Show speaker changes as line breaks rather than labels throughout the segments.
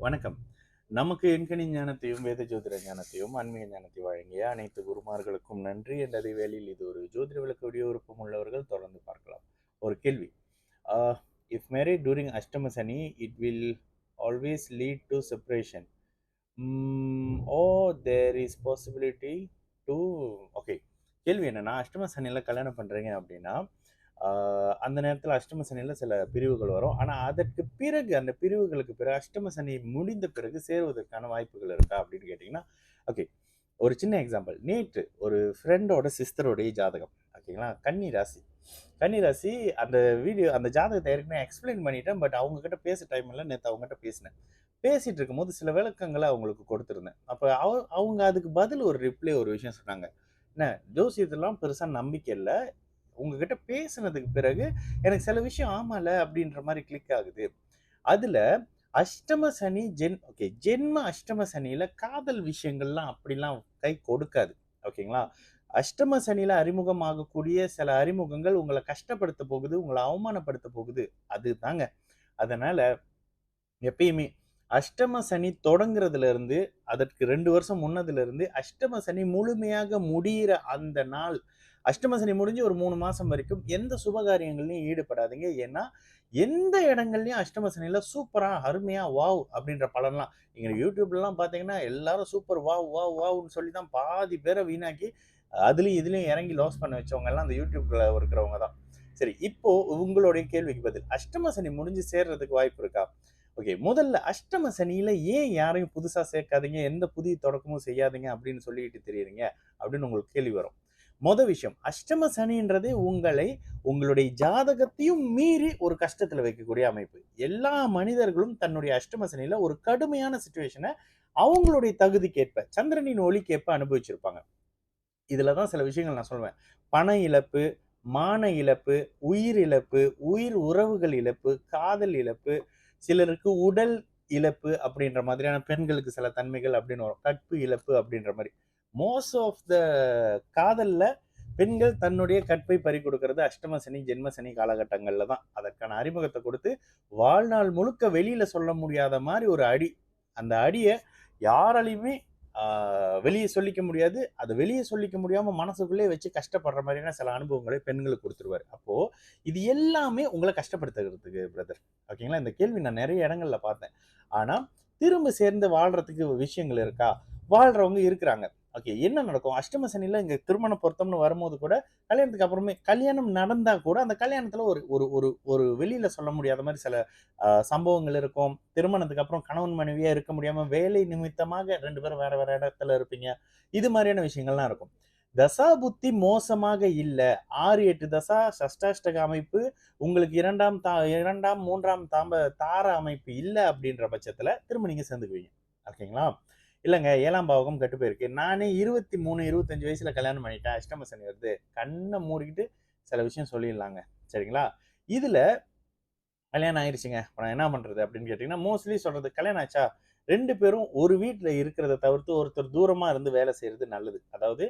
வணக்கம். நமக்கு எண்கணி ஞானத்தையும், வேத ஜோதிட ஞானத்தையும், ஆன்மீக ஞானத்தையும் வழங்கிய அனைத்து குருமார்களுக்கும் நன்றி. என்ற அதே வேளையில் இது ஒரு ஜோதிட விளக்க வீடியோ விருப்பம் உள்ளவர்கள் தொடர்ந்து பார்க்கலாம். ஒரு கேள்வி. அ if married during Ashtama Shani, it will always lead to separation. There is possibility to okay. கேள்வி என்னன்னா, அஷ்டம சனியில கல்யாணம் பண்றீங்க அப்படின்னா, அந்த நேரத்தில் அஷ்டம சனியில் சில பிரிவுகள் வரும். ஆனால் அதற்கு பிறகு அந்த பிரிவுகளுக்கு பிறகு அஷ்டம சனி முடிந்த பிறகு சேருவதற்கான வாய்ப்புகள் இருக்கா அப்படின்னு கேட்டிங்கன்னா, ஓகே. ஒரு சின்ன எக்ஸாம்பிள். நேற்று ஒரு ஃப்ரெண்டோட சிஸ்டருடைய ஜாதகம். ஓகேங்களா? கன்னி ராசி. கன்னி ராசி. அந்த வீடியோ அந்த ஜாதகத்தை ஏற்கனவே எக்ஸ்பிளைன் பண்ணிட்டேன். பட் அவங்ககிட்ட பேச டைம் இல்லை. நேற்று அவங்ககிட்ட பேசினேன். பேசிட்டு இருக்கும்போது சில விளக்கங்களை அவங்களுக்கு கொடுத்துருந்தேன். அப்போ அவங்க அதுக்கு பதில் ஒரு ரிப்ளை ஒரு விஷயம் சொன்னாங்க. என்ன, ஜோசியத்தெல்லாம் பெருசா நம்பிக்கை இல்ல. உங்ககிட்ட பேசினதுக்கு பிறகு எனக்கு சில விஷயம் ஆமால அப்படின்ற மாதிரி கிளிக் ஆகுது. அதுல அஷ்டம சனி ஜென்ம அஷ்டம சனியில காதல் விஷயங்கள்லாம் அப்படிலாம் கை கொடுக்காது. ஓகேங்களா? அஷ்டம சனியில அறிமுகமாகக்கூடிய சில அறிமுகங்கள் உங்களை கஷ்டப்படுத்த போகுது, உங்களை அவமானப்படுத்த போகுது. அதுதாங்க. அதனால எப்பயுமே அஷ்டம சனி தொடங்குறதுல இருந்து அதற்கு 2 வருஷம் முன்னதுல இருந்து அஷ்டம சனி முழுமையாக முடியிற அந்த நாள், அஷ்டம சனி முடிஞ்சு ஒரு 3 மாசம் வரைக்கும் எந்த சுபகாரியங்கள்லயும் ஈடுபடாதீங்க. ஏன்னா, எந்த இடங்கள்லயும் அஷ்டம சனியில சூப்பரா, அருமையா, வாவ்! அப்படின்ற பலன்லாம் நீங்க YouTubeலலாம் பார்த்தீங்கன்னா, எல்லாரும் சூப்பர் வாவ்! வாவ்! வாவ்ன்னு சொல்லி தான் பாதி பேர வீணாக்கி, அதுலயும் இதுலயும் இறங்கி லாஸ் பண்ண வச்சவங்க எல்லாம் அந்த YouTubeல இருக்கிறவங்க தான். சரி, இப்போ உங்களுடைய கேள்விக்கு பதில். அஷ்டம சனி முடிஞ்சு சேர்றதுக்கு வாய்ப்பு இருக்கா? ஓகே. முதல்ல அஷ்டம சனியில ஏன் யாரையும் புதுசா சேர்க்காதீங்க, எந்த புதிய தொடக்கமும் செய்யாதீங்க அப்படின்னு சொல்லிட்டு திரியிறீங்க அப்படின்னு உங்களுக்கு கேள்வி வரும். விஷயம், அஷ்டம சனின்றதே உங்களுடைய ஜாதகத்தையும் மீறி ஒரு கஷ்டத்துல வைக்கக்கூடிய அமைப்பு. எல்லா மனிதர்களும் தன்னுடைய அஷ்டம சனியில ஒரு கடுமையான சிச்சுவேஷனை அவங்களுடைய தகுதிக்கேற்ப, சந்திரனின் ஒளிக்கேற்ப அனுபவிச்சிருப்பாங்க. இதுல தான் சில விஷயங்கள் நான் சொல்வேன். பண இழப்பு, மான இழப்பு, உயிர் இழப்பு, உயிர் உறவுகள் இழப்பு, காதல் இழப்பு, சிலருக்கு உடல் இழப்பு அப்படின்ற மாதிரியான பெண்களுக்கு சில தன்மைகள் அப்படின்னு வரும். கற்பு இழப்பு அப்படின்ற மாதிரி. மோஸ்ட் ஆஃப் த காதல்ல பெண்கள் தன்னுடைய கற்பை பறி கொடுக்கறது அஷ்டம சனி, ஜென்ம சனி காலகட்டங்கள்ல தான். அதற்கான அறிமுகத்தை கொடுத்து வாழ்நாள் முழுக்க வெளியில சொல்ல முடியாத மாதிரி ஒரு அடி. அந்த அடிய யாராலையுமே வெளியே சொல்லிக்க முடியாது. அது வெளியே சொல்லிக்க முடியாம மனசுக்குள்ளே வச்சு கஷ்டப்படுற மாதிரியான சில அனுபவங்களை பெண்களுக்கு கொடுத்துருவாரு. அப்போ இது எல்லாமே உங்களை கஷ்டப்படுத்துறதுக்கு பிரதர். ஓகேங்களா? இந்த கேள்வி நான் நிறைய இடங்கள்ல பார்த்தேன். ஆனா திரும்ப சேர்ந்து வாழ்றதுக்கு விஷயங்கள் இருக்கா? வாழ்றவங்க இருக்கிறாங்க. ஓகே. என்ன நடக்கும்? அஷ்டம சனியில இங்க திருமண பொருத்தம்னு வரும்போது கூட, கல்யாணத்துக்கு அப்புறமே கல்யாணம் நடந்தா கூட அந்த கல்யாணத்துல ஒரு ஒரு ஒரு ஒரு வெளியில சொல்ல முடியாத மாரி சில சம்பவங்கள் இருக்கும். திருமணத்துக்கு அப்புறம் கணவன் மனைவியா இருக்க முடியாம வேலை நிமித்தமாக 2 பேரும் வேற வேற இடத்துல இருப்பீங்க. இது மாரியான விஷயங்கள்லாம் இருக்கும். தசா புத்தி மோசமாக இல்ல. 6, 8 தசா சஷ்டாஷ்டக அமைப்பு உங்களுக்கு 2ஆம், 3ஆம் தார அமைப்பு இல்ல அப்படின்ற பட்சத்துல திரும்ப நீங்க சேர்ந்துக்குவீங்க. ஓகேங்களா? இல்லங்க 7ஆம் பாவகம் கெட்டு போயிருக்கு. நானே 23, 25 வயசுல கல்யாணம் பண்ணிட்டேன். அஷ்டம சனி வருது. கண்ண மூடிக்கிட்டு சில விஷயம் சொல்லிடலாங்க. சரிங்களா? இதுல கல்யாணம் ஆயிருச்சுங்க. இப்ப நான் என்ன பண்றது? அப்படின்னு கேட்டீங்கன்னா, மோஸ்ட்லி சொல்றது கல்யாணம் ஆச்சா? 2 பேரும் ஒரு வீட்ல இருக்கிறத தவிர்த்து ஒருத்தர் தூரமா இருந்து வேலை செய்றது நல்லது. அதாவது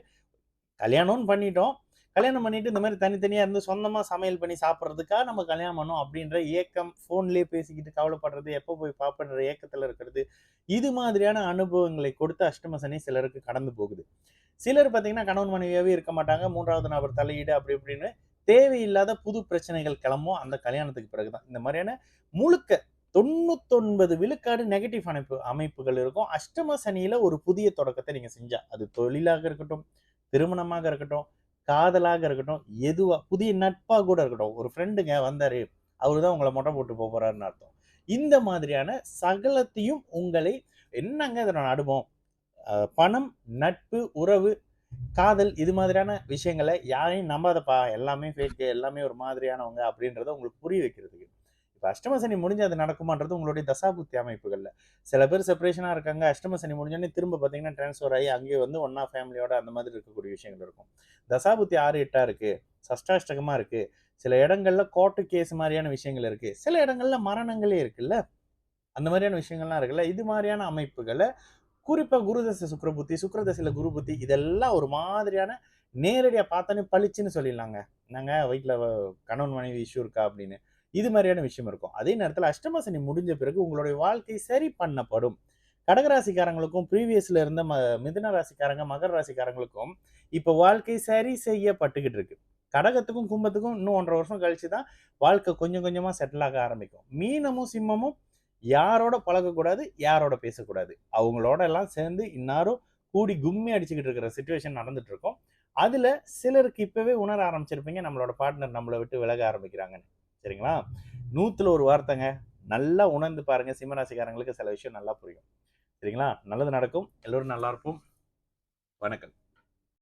கல்யாணம்னு பண்ணிட்டோம். கல்யாணம் பண்ணிட்டு இந்த மாரி தனித்தனியா இருந்து சொந்தமா சமையல் பண்ணி சாப்பிடுறதுக்கா நம்ம கல்யாணம் பண்ணோம் அப்படின்ற ஏக்கம், ஃபோன்லயே பேசிக்கிட்டு கவலைப்படுறது, எப்போ போய் பார்ப்பேன்ற ஏக்கத்துல இருக்கிறது. இது மாதிரியான அனுபவங்களை கொடுத்து அஷ்டம சனி சிலருக்கு கடந்து போகுது. சிலர் பார்த்தீங்கன்னா, கணவன் மனைவியாவே இருக்க மாட்டாங்க. 3வது நபர் தலையீடு அப்படி இப்படின்னு தேவையில்லாத புது பிரச்சனைகள் கிளம்பும் அந்த கல்யாணத்துக்கு பிறகு தான். இந்த மாதிரியான முழுக்க 99 விழுக்காடு நெகட்டிவ் அமைப்புகள் இருக்கும். அஷ்டம சனியில ஒரு புதிய தொடக்கத்த நீங்க செஞ்சா. அது தொழிலாக இருக்கட்டும், திருமணமாக இருக்கட்டும், காதலாக இருக்கட்டும், எதுவா புதிய நட்பா கூட இருக்கட்டும். ஒரு ஃப்ரெண்டுங்க வந்தாரு. அவரு தான் உங்கள மொட்டை போட்டு போறாருன்னு அர்த்தம். இந்த மாதிரியான சகலத்தையும் உங்களை என்னங்க இதனோட அனுபவம்? பணம், நட்பு, உறவு, காதல் இது மாதிரியான விஷயங்கள யாரையும் நம்பாதப்பா. எல்லாமே ஃபேக்கு. எல்லாமே ஒரு மாதிரியானவங்க அப்படின்றத உங்களுக்கு புரிய வைக்கிறதுக்கு. இப்ப அஷ்டம சனி முடிஞ்சு அது நடக்குமான்றது உங்களுடைய தசாபுத்தி அமைப்புகள்ல. சில பேர் செப்பரேஷனா இருக்காங்க. அஷ்டம சனி முடிஞ்சோனே திரும்ப பார்த்தீங்கன்னா, ட்ரான்ஸ்ஃபர் ஆகி அங்கேயே வந்து ஒண்ணா ஃபேமிலியோட அந்த மாதிரி இருக்கக்கூடிய விஷயங்கள் இருக்கும். தசாபுத்தி 6, 8ஆ இருக்கு. சஷ்டாஷ்டகமா இருக்கு. சில இடங்கள்ல கோர்ட் கேஸ் மாரியான விஷயங்கள் இருக்கு. சில இடங்கள்ல மரணங்களே இருக்குல்ல. அந்த மாரியான விஷயங்கள்லாம் இருக்குல்ல. இது மாரியான அமைப்புகள குறிப்பா குருதசை சுக்கிரபுத்தி, சுக்கிரதசையில குரு புத்தி இதெல்லாம் ஒரு மாதிரியான நேரடியா பார்த்தோனே பளிச்சுன்னு சொல்லிடலாங்க. என்னங்க வீட்ல கணவன் மனைவி இஷ்யூ இருக்கா அப்படின்னு. இது மாதிரியான விஷயம் இருக்கும். அதே நேரத்துல அஷ்டம சனி முடிஞ்ச பிறகு உங்களுடைய வாழ்க்கை சரி பண்ணப்படும். கடகராசிக்காரங்களுக்கும் ப்ரீவியஸ்ல இருந்த மிதுன ராசிக்காரங்க, மகர ராசிக்காரங்களுக்கும் இப்ப வாழ்க்கை சரி செய்யப்பட்டுக்கிட்டு இருக்கு. கடகத்துக்கும், கும்பத்துக்கும் இன்னும் 1 1/2 வருஷம் கழிச்சு தான் வாழ்க்கை கொஞ்சம் கொஞ்சமா செட்டில் ஆக ஆரம்பிக்கும். மீனமும், சிம்மமும் யாரோட பழகக்கூடாது, யாரோட பேசக்கூடாது. அவங்களோட எல்லாம் சேர்ந்து இந்நேரம் கூடி கும்மி அடிச்சுக்கிட்டு இருக்கிற சிச்சுவேஷன் நடந்துட்டு இருக்கும். அதுல சிலருக்கு இப்பவே உணர ஆரம்பிச்சிருப்பீங்க, நம்மளோட பார்ட்னர் நம்மள விட்டு விலக ஆரம்பிக்கிறாங்கன்னு. சரிங்களா? 100ல ஒரு வார்த்தைங்க. நல்லா உணர்ந்து பாருங்க. சிம்ம ராசிக்காரங்களுக்கு சில விஷயம் நல்லா புரியும். சரிங்களா? நல்லது நடக்கும். எல்லோரும் நல்லா இருப்போம். வணக்கம்.